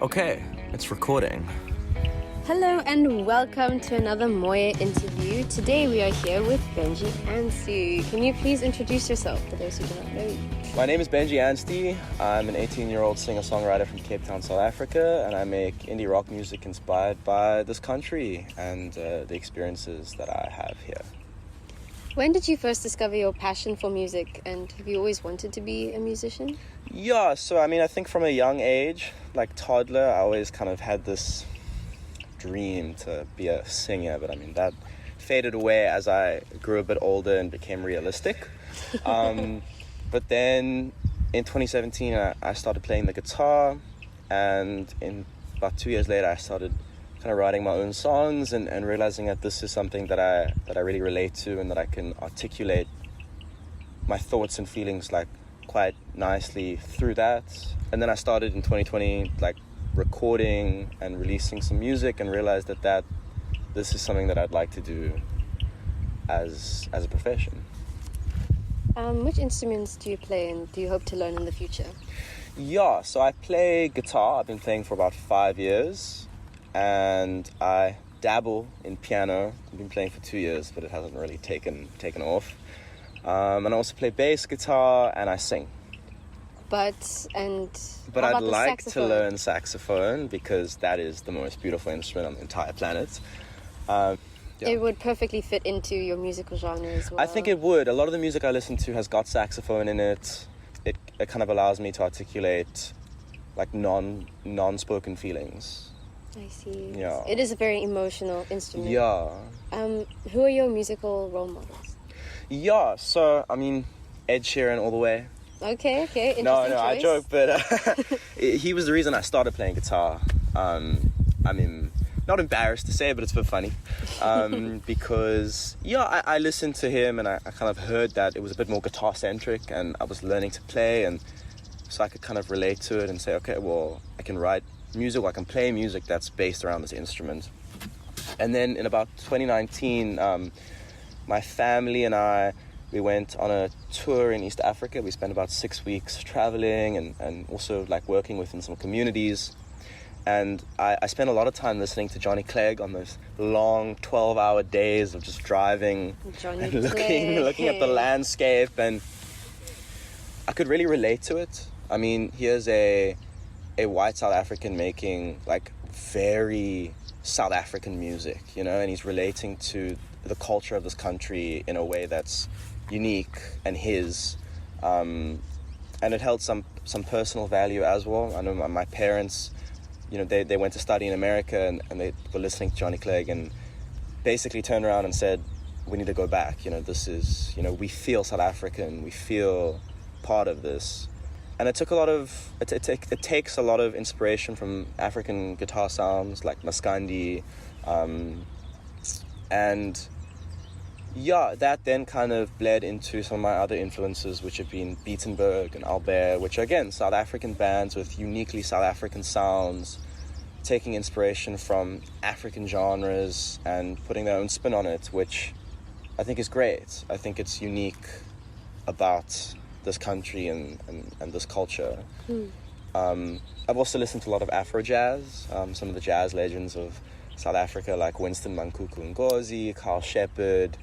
Okay, it's recording. Hello and welcome to another Moya interview. Today we are here with Benji Anstey. Can you please introduce yourself for those who do not know you? My name is Benji Anstey. I'm an 18-year-old singer-songwriter from Cape Town, South Africa, and I make indie rock music inspired by this country and the experiences that I have here. When did you first discover your passion for music, and have you always wanted to be a musician? Yeah, so I think from a young age, like toddler, I always kind of had this dream to be a singer, but that faded away as I grew a bit older and became realistic. But then in 2017, I started playing the guitar, and in about 2 years later, I started kind of writing my own songs and realizing that this is something that I really relate to and that I can articulate my thoughts and feelings like quite nicely through that. And then I started in 2020 like recording and releasing some music and realized that this is something that I'd like to do as a profession. Which instruments do you play and do you hope to learn in the future? Yeah, so I play guitar. I've been playing for about 5 years, and I dabble in piano. I've been playing for 2 years, but it hasn't really taken off. And I also play bass guitar and I sing. But I'd like to learn saxophone because that is the most beautiful instrument on the entire planet. Yeah. It would perfectly fit into your musical genre as well. I think it would. A lot of the music I listen to has got saxophone in it. It kind of allows me to articulate like non-spoken feelings. I see. Yeah. It is a very emotional instrument. Yeah. Who are your musical role models? Yeah, so Ed Sheeran all the way. Okay. Interesting No, choice. I joke, but he was the reason I started playing guitar. Not embarrassed to say, but it's a bit funny. Because, I listened to him and I kind of heard that it was a bit more guitar-centric and I was learning to play, and so I could kind of relate to it and say, okay, well, I can write music, or I can play music that's based around this instrument. And then in about 2019, my family and we went on a tour in East Africa. We spent about 6 weeks traveling and also like working within some communities. And I spent a lot of time listening to Johnny Clegg on those long 12-hour days of just driving and looking at the landscape. And I could really relate to it. Here's a white South African making like very South African music, and he's relating to the culture of this country in a way that's unique and his, and it held some personal value as well. I know my parents, they went to study in America and they were listening to Johnny Clegg and basically turned around and said, we need to go back. This is, we feel South African, we feel part of this. And it took it takes a lot of inspiration from African guitar sounds like Maskandi, and that then kind of bled into some of my other influences, which have been Beatenberg and Albert, which are, again, South African bands with uniquely South African sounds, taking inspiration from African genres and putting their own spin on it, which I think is great. I think it's unique about this country and this culture. I've also listened to a lot of Afro jazz, some of the jazz legends of South Africa like Winston Mankuku Ngozi, Carl Shepard.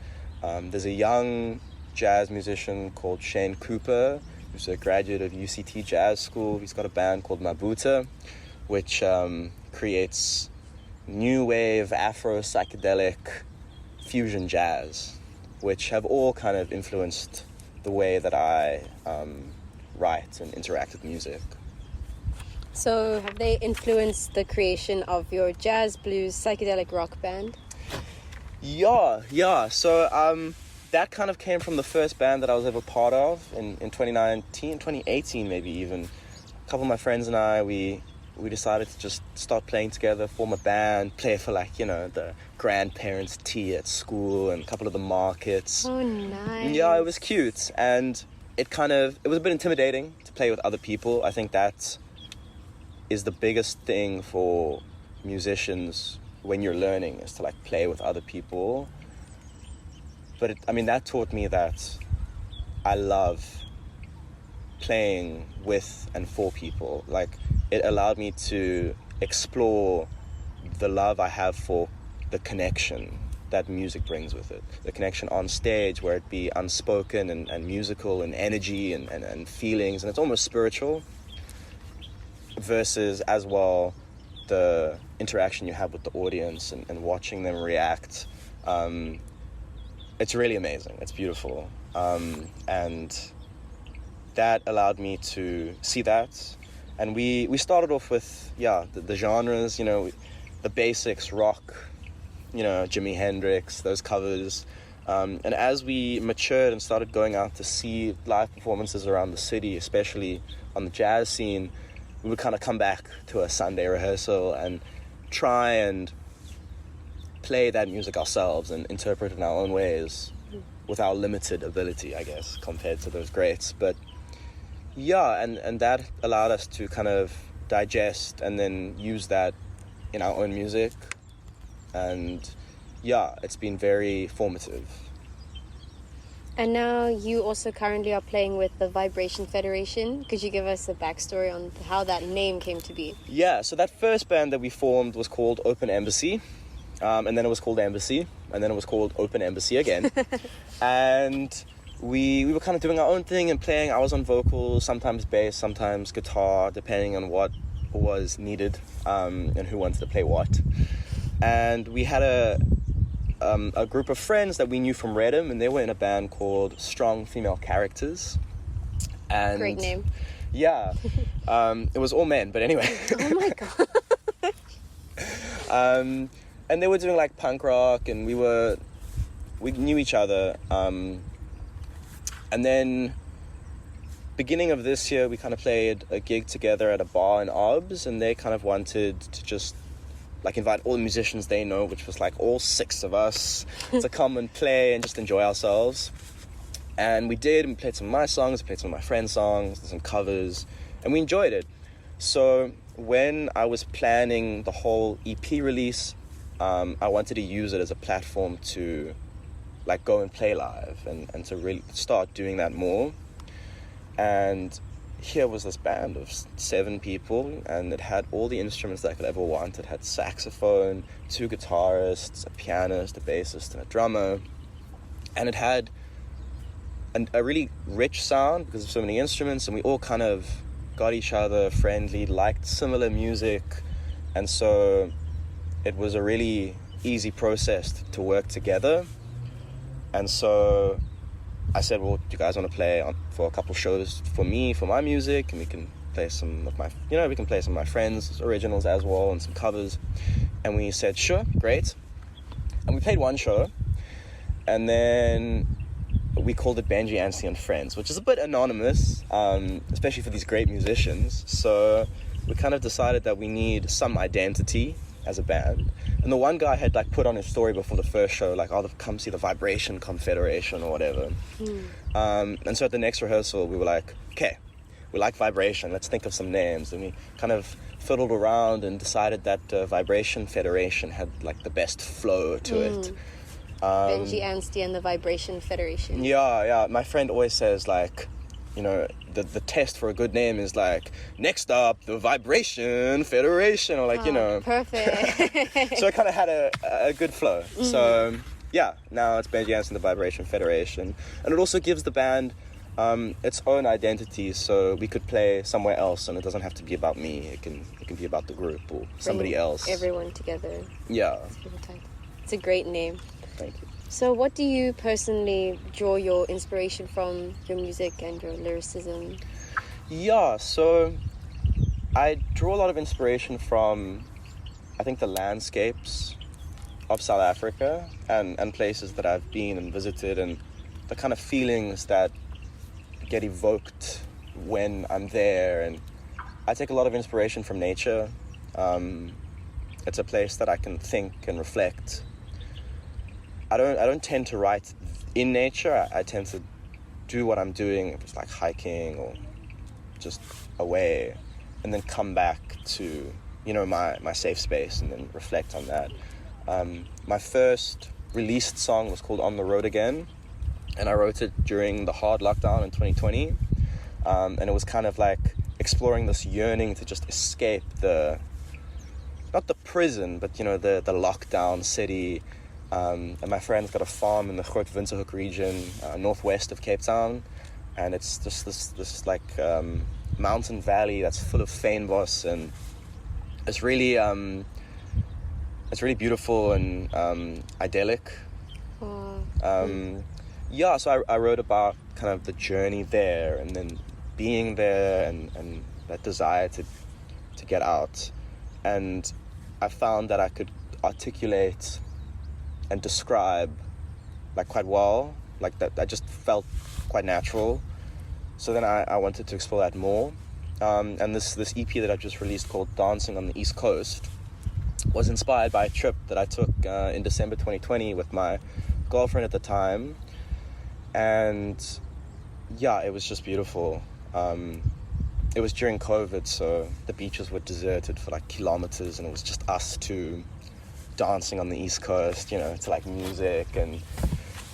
There's a young jazz musician called Shane Cooper, who's a graduate of UCT Jazz School. He's got a band called Mabuta, which creates new wave Afro psychedelic fusion jazz, which have all kind of influenced the way that I write and interact with music. So have they influenced the creation of your jazz, blues, psychedelic rock band? Yeah. So that kind of came from the first band that I was ever part of in 2018 maybe even. A couple of my friends and I, we decided to just start playing together, form a band, play for the grandparents' tea at school and a couple of the markets. Oh, nice. Yeah, it was cute. And it was a bit intimidating to play with other people. I think that is the biggest thing for musicians when you're learning, is to play with other people. But that taught me that I love playing with and for people. Like, it allowed me to explore the love I have for the connection that music brings with it. The connection on stage, where it be unspoken and musical and energy and feelings, and it's almost spiritual, versus as well the interaction you have with the audience and watching them react. It's really amazing. It's beautiful. And that allowed me to see that. And we started off with, the genres, the basics, rock, Jimi Hendrix, those covers. And as we matured and started going out to see live performances around the city, especially on the jazz scene, we would kind of come back to a Sunday rehearsal and try and play that music ourselves and interpret it in our own ways with our limited ability, I guess, compared to those greats. But and that allowed us to kind of digest and then use that in our own music. And it's been very formative. And now you also currently are playing with the Vibration Federation. Could you give us a backstory on how that name came to be? Yeah, so that first band that we formed was called Open Embassy. And then it was called Embassy. And then it was called Open Embassy again. And we were kind of doing our own thing and playing. I was on vocals, sometimes bass, sometimes guitar, depending on what was needed and who wanted to play what. And we had a group of friends that we knew from Redham, and they were in a band called Strong Female Characters. And great name. Yeah. It was all men, but anyway. Oh my god. And they were doing like punk rock, and we knew each other. And then beginning of this year, we kind of played a gig together at a bar in Obbs, and they kind of wanted to just like invite all the musicians they know, which was like all 6 of us, to come and play and just enjoy ourselves. And we did, and we played some of my songs, we played some of my friends' songs, some covers, and we enjoyed it. So when I was planning the whole EP release, I wanted to use it as a platform to like go and play live and to really start doing that more. And here was this band of 7 people, and it had all the instruments that I could ever want. It had saxophone, 2 guitarists, a pianist, a bassist, and a drummer. And it had a really rich sound because of so many instruments, and we all kind of got each other friendly, liked similar music. And so it was a really easy process to work together. And so I said, well, do you guys want to play for a couple shows for me, for my music? And we can play some of my, we can play some of my friends' originals as well and some covers. And we said, sure, great. And we played one show. And then we called it Benji Anstey and Friends, which is a bit anonymous, especially for these great musicians. So we kind of decided that we need some identity as a band. And the one guy had like put on his story before the first show, like, oh, come see the Vibration Confederation or whatever. And so at the next rehearsal, we were like, okay, we like Vibration, let's think of some names. And we kind of fiddled around and decided that Vibration Federation had like the best flow to it. Benji Anstey and the Vibration Federation. Yeah. My friend always says like, the test for a good name is like, next up, the Vibration Federation, or like, Perfect. So it kind of had a good flow. Mm-hmm. So, now it's Benji Anstey and the Vibration Federation. And it also gives the band its own identity, so we could play somewhere else, and it doesn't have to be about me. It can be about the group or somebody else. Everyone together. Yeah. It's a great name. Thank you. So what do you personally draw your inspiration from, your music and your lyricism? Yeah, so I draw a lot of inspiration from, I think, the landscapes of South Africa and places that I've been and visited, and the kind of feelings that get evoked when I'm there. And I take a lot of inspiration from nature. It's a place that I can think and reflect. I don't tend to write in nature. I tend to do what I'm doing, if it's like hiking or just away, and then come back to, my safe space and then reflect on that. My first released song was called On the Road Again, and I wrote it during the hard lockdown in 2020. and it was kind of like exploring this yearning to just escape not the prison, but the lockdown city. And my friend's got a farm in the Groot Winterhoek region, northwest of Cape Town, and it's just this like mountain valley that's full of fynbos, and it's really beautiful and idyllic. So I wrote about kind of the journey there, and then being there, and that desire to get out. And I found that I could articulate and describe like quite well, like that just felt quite natural. So then I wanted to explore that more. And this EP that I just released called Dancing on the East Coast was inspired by a trip that I took in December 2020 with my girlfriend at the time. And yeah, it was just beautiful. It was during COVID, so the beaches were deserted for like kilometers, and it was just us two dancing on the East Coast, to like music, and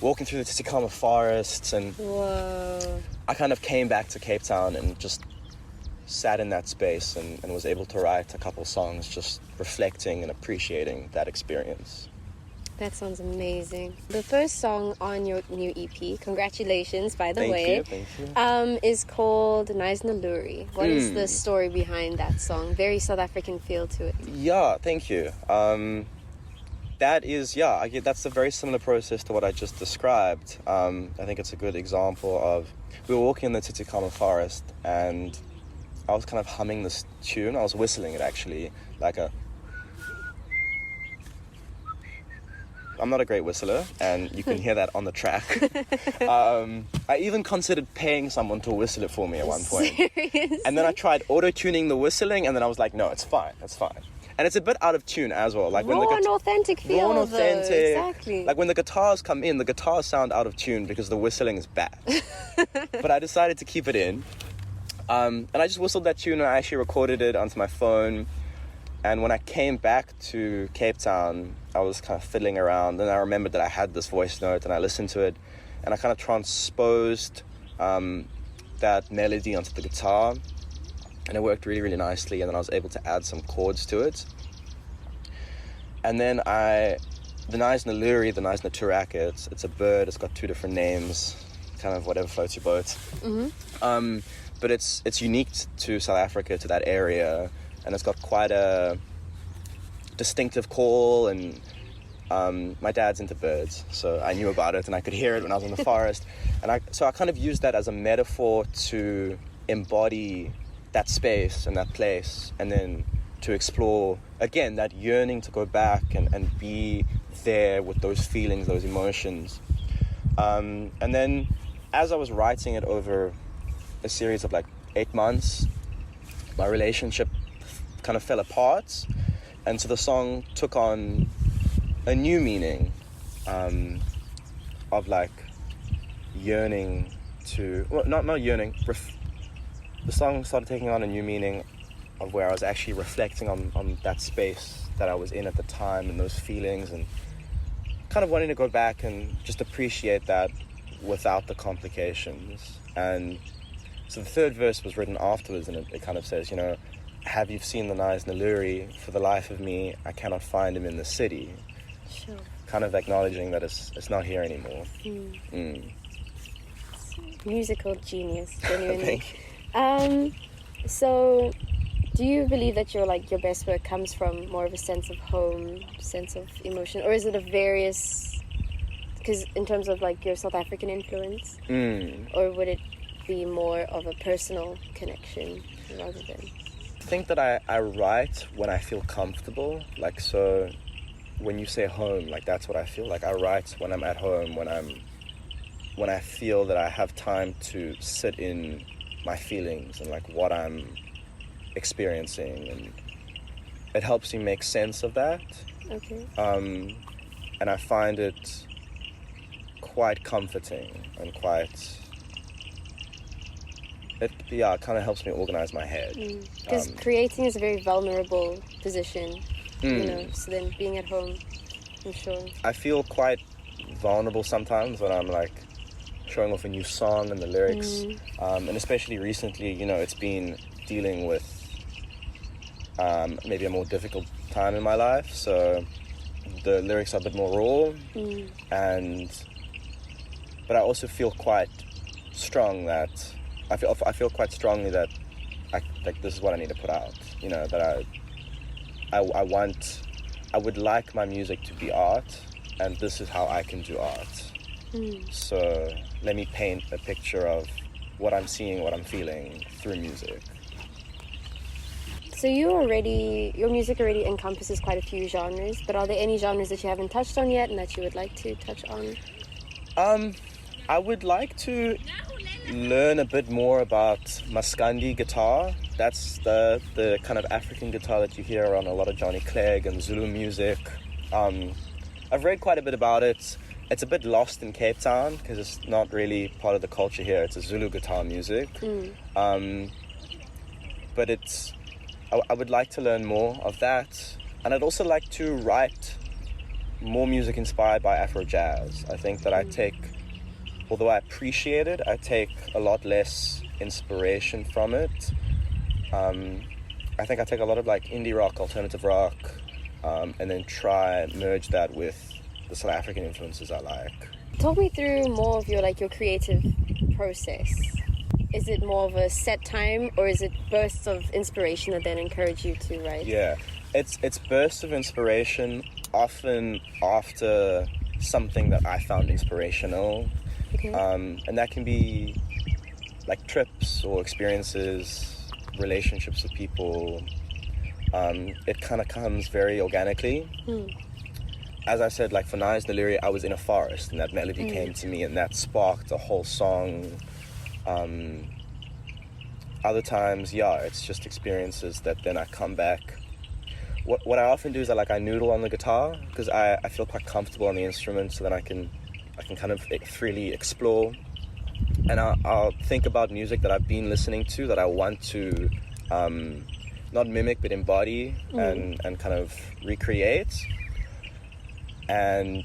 walking through the Tsitsikamma forests. And Whoa. I kind of came back to Cape Town and just sat in that space and was able to write a couple songs just reflecting and appreciating that experience. That sounds amazing. The first song on your new EP, congratulations, by the way. Thank you. Is called Naisnaluri. What is the story behind that song? Very South African feel to it. Yeah, thank you. That's a very similar process to what I just described. I think it's a good example of, we were walking in the Tsitsikamma forest, and I was kind of humming this tune. I was whistling it, actually, like I'm not a great whistler, and you can hear that on the track. I even considered paying someone to whistle it for me at one point. Seriously? And then I tried auto-tuning the whistling, and then I was like, no, it's fine. And it's a bit out of tune as well. Like raw and authentic feel, raw and authentic. Though. Exactly. Like when the guitars come in, the guitars sound out of tune because the whistling is bad. But I decided to keep it in. And I just whistled that tune, and I actually recorded it onto my phone. And when I came back to Cape Town, I was kind of fiddling around, and I remembered that I had this voice note, and I listened to it, and I kind of transposed that melody onto the guitar, and it worked really, really nicely. And then I was able to add some chords to it. And then the naisnaluri, the naisnaturak, it's a bird. It's got two different names, kind of whatever floats your boat. Mm-hmm. But it's unique to South Africa, to that area, and it's got quite a distinctive call. And my dad's into birds, so I knew about it, and I could hear it when I was in the forest. And so I kind of used that as a metaphor to embody that space and that place, and then to explore, again, that yearning to go back and be there with those feelings, those emotions. And then as I was writing it over a series of like 8 months, my relationship kind of fell apart, and so the song took on a new meaning of like yearning to, well, not yearning, the song started taking on a new meaning of where I was actually reflecting on that space that I was in at the time, and those feelings, and kind of wanting to go back and just appreciate that without the complications. And so the third verse was written afterwards, and it kind of says, have you seen the naisnaluri? For the life of me, I cannot find him in the city. Sure. Kind of acknowledging that it's not here anymore. Musical genius, genuinely. Thank you. So do you believe that your best work comes from more of a sense of home, sense of emotion, or is it a various, because in terms of like your South African influence, or would it be more of a personal connection rather than? I think that I write when I feel comfortable. Like, so when you say home, like that's what I feel like. I write when I'm at home, when I feel that I have time to sit in my feelings and like what I'm experiencing, and it helps me make sense of that. Okay. And I find it quite comforting and it kind of helps me organize my head. Because creating is a very vulnerable position, so then being at home, I'm sure. I feel quite vulnerable sometimes when I'm like showing off a new song and the lyrics. And especially recently, you know, it's been dealing with maybe a more difficult time in my life. So the lyrics are a bit more raw. But I also feel quite strong that I feel quite strongly that like this is what I need to put out. You know, that I would like my music to be art, and this is how I can do art. So let me paint a picture of what I'm seeing, what I'm feeling through music. So your music already encompasses quite a few genres, but are there any genres that you haven't touched on yet and that you would like to touch on? I would like to learn a bit more about Maskandi guitar. That's the kind of African guitar that you hear on a lot of Johnny Clegg and Zulu music. I've read quite a bit about it. It's a bit lost in Cape Town because it's not really part of the culture here. It's a Zulu guitar music. But I would like to learn more of that. And I'd also like to write more music inspired by Afro jazz. I think that although I appreciate it, I take a lot less inspiration from it. I think I take a lot of like indie rock, alternative rock, and then try merge that with the South African influences I like. Talk me through more of your creative process. Is it more of a set time, or is it bursts of inspiration that then encourage you to write? Yeah, it's bursts of inspiration, often after something that I found inspirational. Okay. And that can be like trips or experiences, relationships with people. It kind of comes very organically. As I said, like for Naisnaluri, I was in a forest and that melody came to me and that sparked a whole song. Other times, it's just experiences that then I come back. What I often do is I noodle on the guitar because I feel quite comfortable on the instrument, so then I can kind of freely explore. And I'll think about music that I've been listening to that I want to not mimic but embody and kind of recreate. And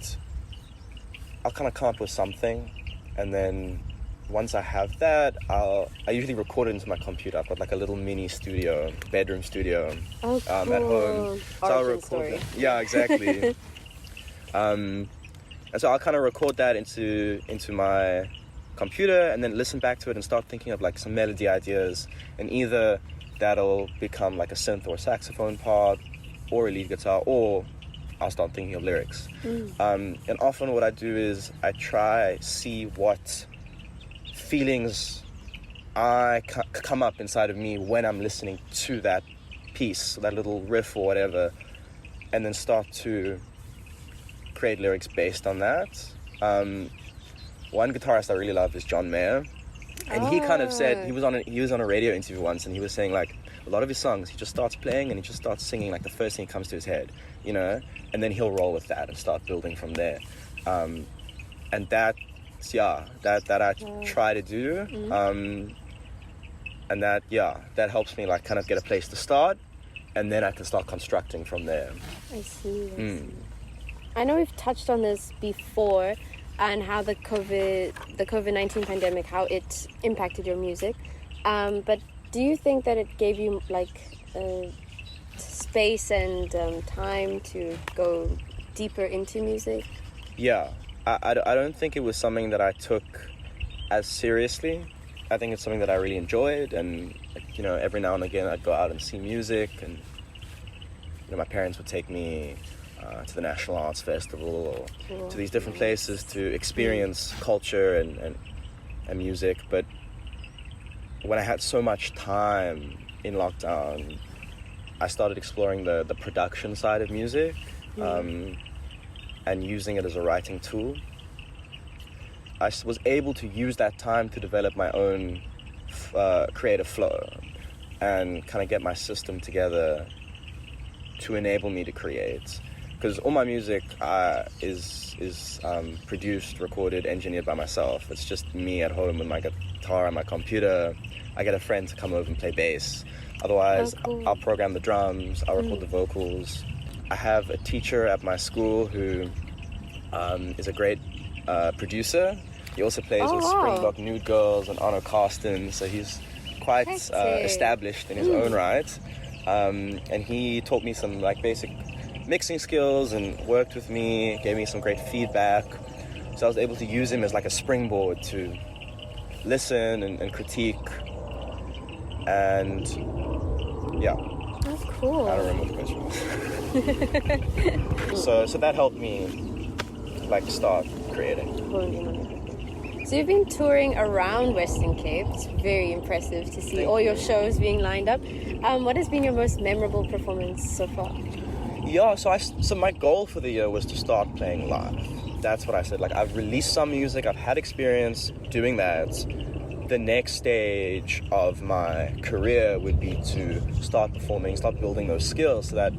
I'll kind of come up with something, and then once I have that, I usually record it into my computer. I've got like a little mini studio, bedroom studio cool. At home. So I'll record that. Yeah, exactly. And so I'll kind of record that into my computer and then listen back to it and start thinking of like some melody ideas, and either that'll become like a synth or saxophone part or a lead guitar, or I'll start thinking of lyrics. And often what I do is I see what feelings come up inside of me when I'm listening to that piece, that little riff or whatever, and then start to create lyrics based on that. One guitarist I really love is John Mayer, and he kind of said, he was on a radio interview once, and he was saying like a lot of his songs he just starts playing and he just starts singing like the first thing that comes to his head, you know, and then he'll roll with that and start building from there. And that I try to do, and that helps me like kind of get a place to start, and then I can start constructing from there. I see. I know we've touched on this before, and how the COVID-19 pandemic, how it impacted your music, but do you think that it gave you like space and time to go deeper into music? Yeah, I don't think it was something that I took as seriously. I think it's something that I really enjoyed, and you know, every now and again I'd go out and see music, and you know, my parents would take me to the National Arts Festival or to these different places to experience culture and music. But when I had so much time in lockdown, I started exploring the production side of music, and using it as a writing tool. I was able to use that time to develop my own creative flow and kind of get my system together to enable me to create. Because all my music is produced, recorded, engineered by myself. It's just me at home with my guitar and my computer. I get a friend to come over and play bass. Otherwise, I'll program the drums, I'll record the vocals. I have a teacher at my school who is a great producer, He also plays with wow. Springbok Nude Girls and Arno Carsten, so he's quite established in his own right. And he taught me some like basic mixing skills and worked with me, gave me some great feedback. So I was able to use him as like a springboard to listen and critique. And yeah. That's cool. I don't remember what the question was. so that helped me like start creating. So you've been touring around Western Cape. It's very impressive to see all your shows being lined up. What has been your most memorable performance so far? Yeah, so my goal for the year was to start playing live. That's what I said. Like, I've released some music, I've had experience doing that. The next stage of my career would be to start performing, start building those skills so that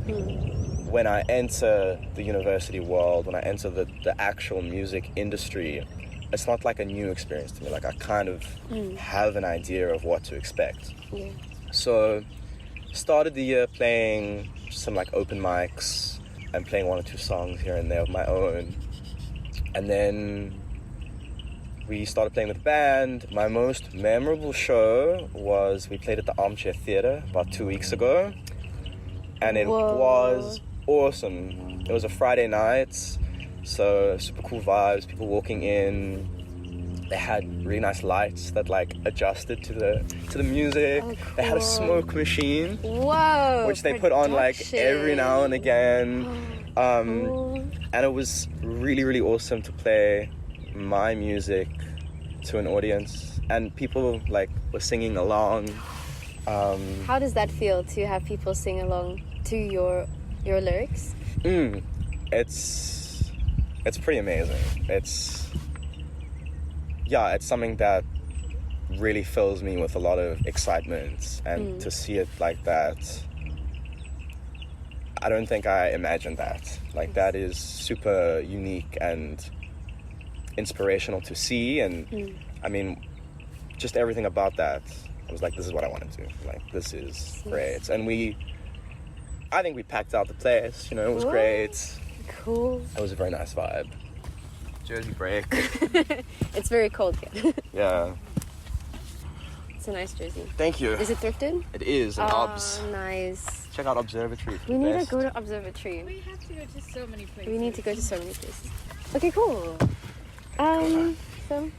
when I enter the university world, when I enter the actual music industry, it's not like a new experience to me. Like, I kind of have an idea of what to expect. Yeah. So started the year playing some like open mics and playing 1 or 2 songs here and there of my own. And then we started playing with the band. My most memorable show was we played at the Armchair Theatre about 2 weeks ago. And it was awesome. It was a Friday night, so super cool vibes, people walking in. They had really nice lights that like adjusted to the music. Oh, cool. They had a smoke machine, which they put on like every now and again. And it was really, really awesome to play my music to an audience, and people like were singing along. How does that feel to have people sing along to your lyrics? It's pretty amazing. It's something that really fills me with a lot of excitement, and to see it like that, I don't think I imagined that. Like, that is super unique and inspirational to see, and I mean, just everything about that, I was like, this is what I want to do. Like, this is great. And I think we packed out the place, you know, it was great. Cool. It was a very nice vibe. Jersey break. It's very cold here. Yeah. It's a nice jersey. Thank you. Is it thrifted? It is, an Obs. Nice. Check out Observatory. We need to go to Observatory. We have to go to so many places. We need to go to so many places. Okay, cool. So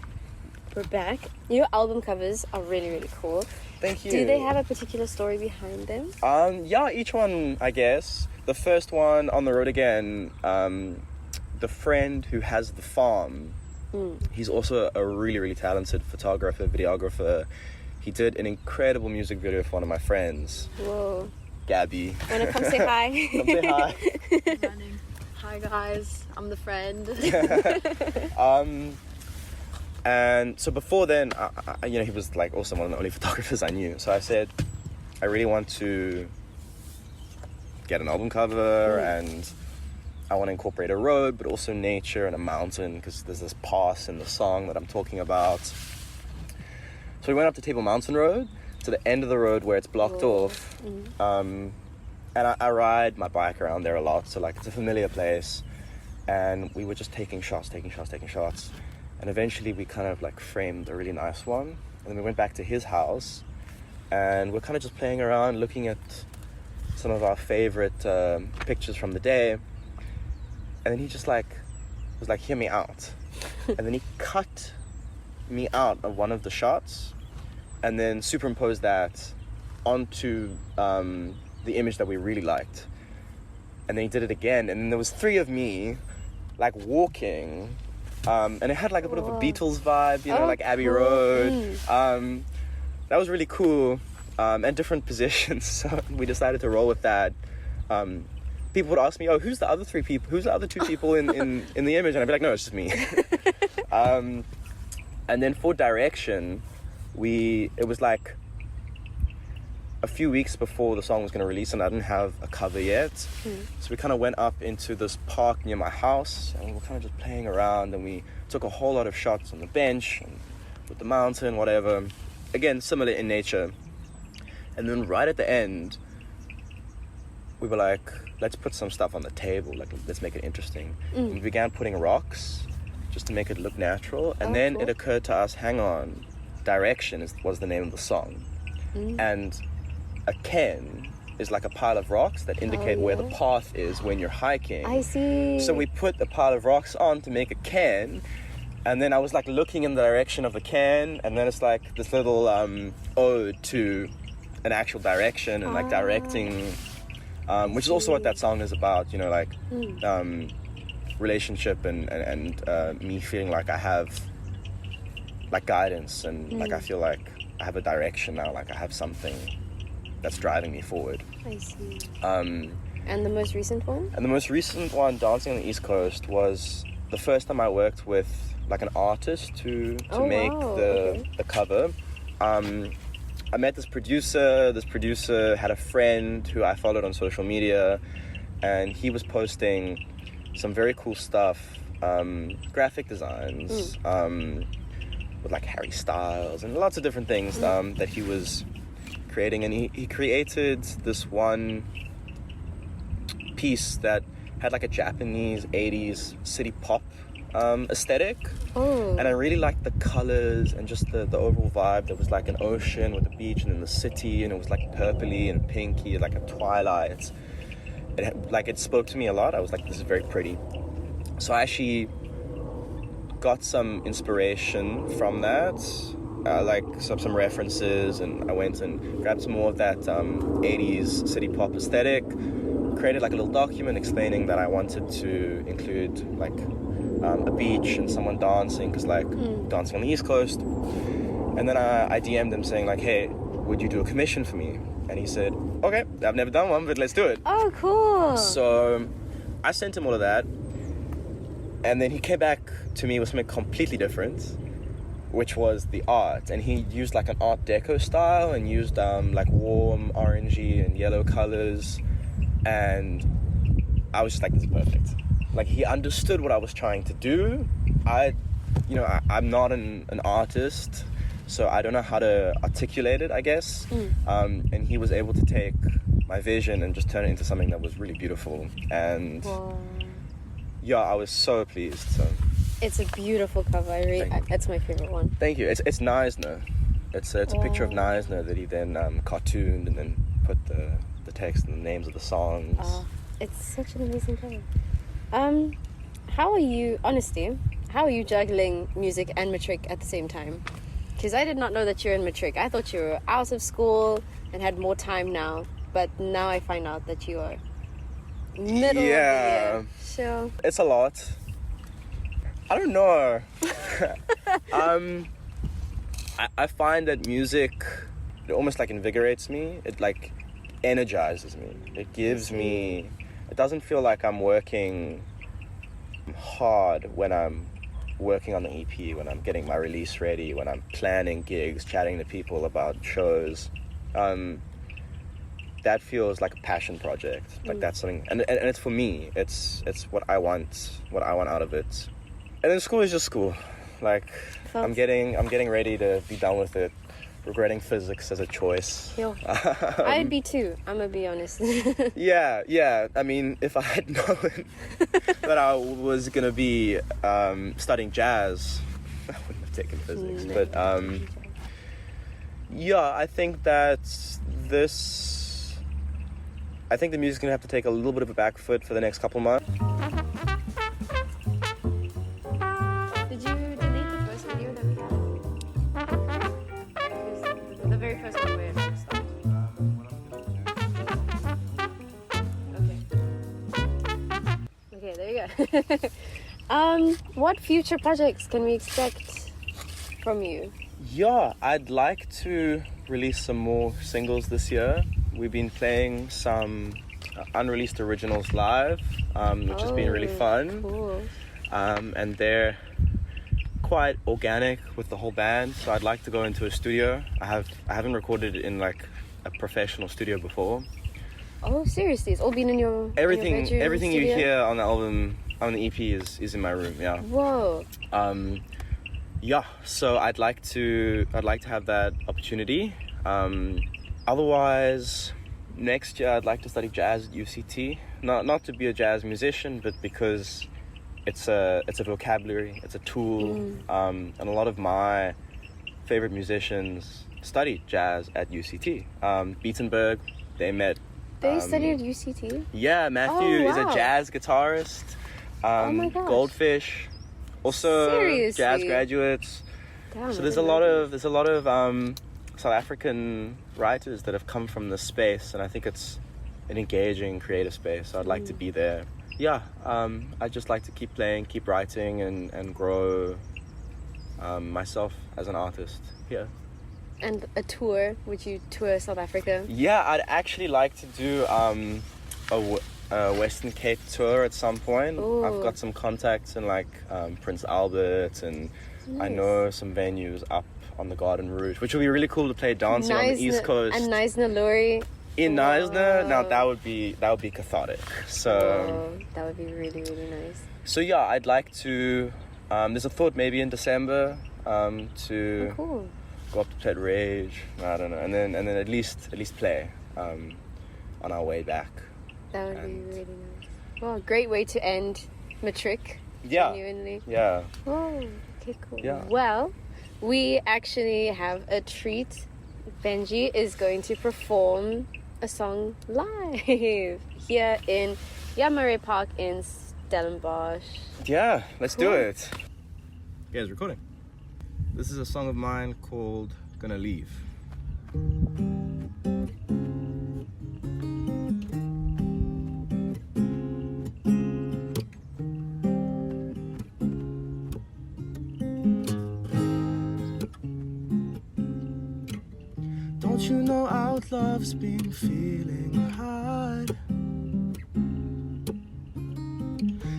we're back. Your album covers are really, really cool. Thank you. Do they have a particular story behind them? Yeah, each one, I guess. The first one, On the Road Again, the friend who has the farm, he's also a really, really talented photographer, videographer. He did an incredible music video for one of my friends. Whoa. Gabby. Wanna come say hi? Come say hi. Hi guys, I'm the friend. And so before then, you know, he was like also one of the only photographers I knew. So I said, I really want to get an album cover, and I want to incorporate a road, but also nature and a mountain, because there's this pass in the song that I'm talking about. So we went up to Table Mountain Road, to the end of the road where it's blocked off. And I ride my bike around there a lot, so like it's a familiar place. And we were just taking shots. And eventually we kind of like framed a really nice one. And then we went back to his house, and we're kind of just playing around, looking at some of our favorite pictures from the day. And then he just like was like, hear me out. And then he cut me out of one of the shots and then superimposed that onto the image that we really liked. And then he did it again, and then there was 3 of me like walking, and it had like a bit of a Beatles vibe, you know, like Abbey Road. That was really cool, and different positions. So we decided to roll with that. People would ask me, oh, who's the other 3 people? Who's the other 2 people in the image? And I'd be like, no, it's just me. And then for direction, it was like a few weeks before the song was going to release, and I didn't have a cover yet. So we kind of went up into this park near my house, and we were kind of just playing around, and we took a whole lot of shots on the bench and with the mountain, whatever. Again, similar in nature. And then right at the end, we were like, let's put some stuff on the table, like let's make it interesting. And we began putting rocks just to make it look natural. And Oh, then cool. it occurred to us, hang on, Direction was the name of the song. And a cairn is like a pile of rocks that indicate where the yeah. path is when you're hiking. I see. So we put a pile of rocks on to make a cairn, and then I was like looking in the direction of the cairn, and then it's like this little ode to an actual direction and like directing, which is also what that song is about, you know, like relationship and me feeling like I have like guidance and like I feel like I have a direction now, like I have something that's driving me forward. I see. And And the most recent one? the most recent one, Dancing on the East Coast, was the first time I worked with like an artist to make the cover. I met this producer. This producer had a friend who I followed on social media, and he was posting some very cool stuff, graphic designs, with like Harry Styles and lots of different things that he was creating. And he created this one piece that had like a Japanese 80s city pop aesthetic. Oh. And I really liked the colors and just the overall vibe. There was like an ocean with a beach and then the city, and it was like purpley and pinky, like a twilight. It spoke to me a lot. I was like, this is very pretty. So I actually got some inspiration from that, like some references, and I went and grabbed some more of that 80s city pop aesthetic, created like a little document explaining that I wanted to include like a beach and someone dancing, because like dancing on the East Coast. And then I DM'd him saying like, hey, would you do a commission for me? And he said, okay, I've never done one, but let's do it. Oh, cool. So I sent him all of that, and then he came back to me with something completely different, which was the art. And he used like an Art Deco style and used like warm orangey and yellow colors, and I was just like, this is perfect. Like, he understood what I was trying to do. I'm not an artist, so I don't know how to articulate it, I guess. And he was able to take my vision and just turn it into something that was really beautiful. And yeah, I was so pleased. So It's a beautiful cover. That's my favorite one. thank you. It's Naisna. It's a picture of Naisna that he then cartooned and then put the text and the names of the songs. It's such an amazing cover. How are you juggling music and matric at the same time? Because I did not know that you're in matric. I thought you were out of school and had more time now, but now I find out that you are middle of the year. So it's a lot. I don't know. I find that music, it almost like invigorates me. It like energizes me. It gives me, it doesn't feel like I'm working hard when I'm working on the EP, when I'm getting my release ready, when I'm planning gigs, chatting to people about shows. That feels like a passion project. Like that's something, and it's for me. It's what I want out of it. And then school is just school. Like I'm getting ready to be done with it. Regretting physics as a choice. I'd be too. I'm gonna be honest. Yeah. I mean, if I had known that I was gonna be studying jazz, I wouldn't have taken physics. But I think that the music's gonna have to take a little bit of a back foot for the next couple months. Did you delete the first video that we had? The very first one where it stopped. Okay, there you go. What future projects can we expect from you? Yeah, I'd like to release some more singles this year. We've been playing some unreleased originals live, which has been really fun. Cool. And they're quite organic with the whole band, so I'd like to go into a studio. I haven't recorded in like a professional studio before. Oh, seriously? It's all been in your Everything bedroom you studio? hear on the album, on the EP is in my room. Yeah. Whoa. So I'd like to have that opportunity. Otherwise, next year I'd like to study jazz at UCT. Not to be a jazz musician, but because it's a vocabulary, it's a tool, and a lot of my favorite musicians studied jazz at UCT. Beatenberg, they met. They studied at UCT? Yeah, Matthew is a wow. jazz guitarist. Oh my gosh. Goldfish, also Seriously? jazz graduates. Damn, So I there's a didn't lot know of South African writers that have come from this space, and I think it's an engaging creative space. So I'd like to be there. Yeah, I just like to keep playing, keep writing, and grow myself as an artist here. And a tour? Would you tour South Africa? Yeah, I'd actually like to do a Western Cape tour at some point. Ooh. I've got some contacts in like Prince Albert, and I know some venues up on the Garden Route, which would be really cool to play dancing on the East Coast. And naisnaluri. In Neisner, now that would be cathartic. So that would be really, really nice. So yeah, I'd like to. There's a thought maybe in December to Cool. go up to Pet Rage. I don't know, and then at least play on our way back. That would be really nice. Well, great way to end Matric. Yeah. Genuinely. Yeah. Oh, okay, cool. Yeah. Well, we actually have a treat. Benji is going to perform a song live here in Yamare Park in Stellenbosch. Yeah, let's do Cool. it. Yeah, it's recording. This is a song of mine called Gonna Leave. Don't you know out love's been feeling hard?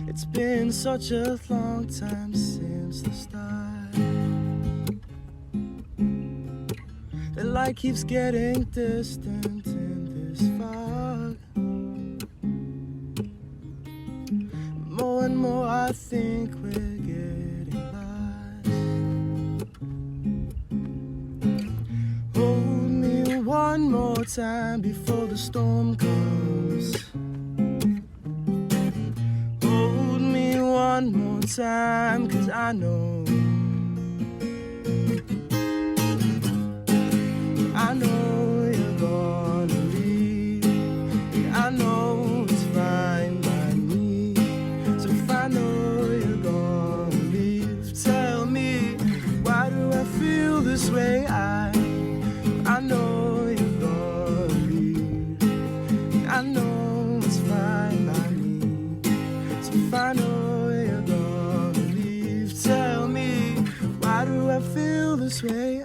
It's been such a long time since the start. The light keeps getting distant in this fog. More and more I think we're getting lost. Hold me one more time before the storm comes. Hold me one more time, 'cause I know you're gonna leave. I know it's fine by me. So if I know you're gonna leave, tell me, why do I feel this way? I know you're gonna leave. I know it's fine by me. So if I know you're gonna leave, tell me, why do I feel this way?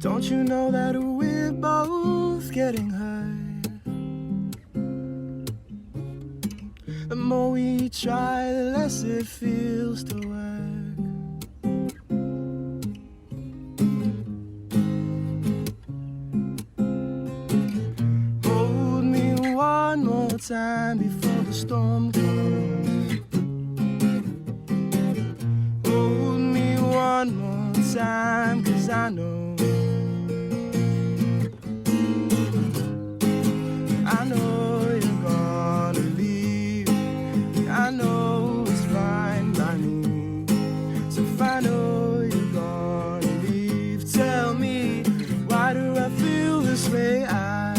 Don't you know that we're both getting hurt? The more we try, the less it feels to work. Hold me one more time before the storm comes. Hold me one more time, 'cause I know you're gonna leave. I know it's fine by me. So if I know you're gonna leave, tell me, why do I feel this way? I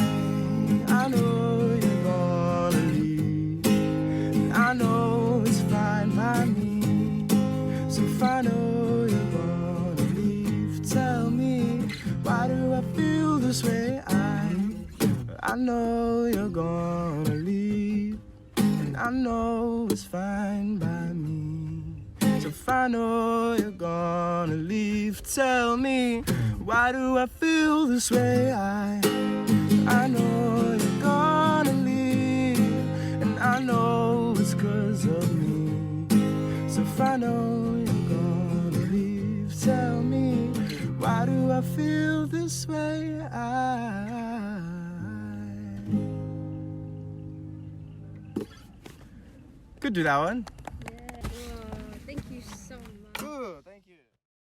know you're gonna leave. I know it's fine by me. So if I know you're gonna leave, tell me, why do I feel this way? I know you're gonna leave, and I know it's fine by me. So if I know you're gonna leave, tell me, why do I feel this way? I know you're gonna leave, and I know it's 'cause of me. So if I know you're gonna leave, tell me, why do I feel this way? Could do that one.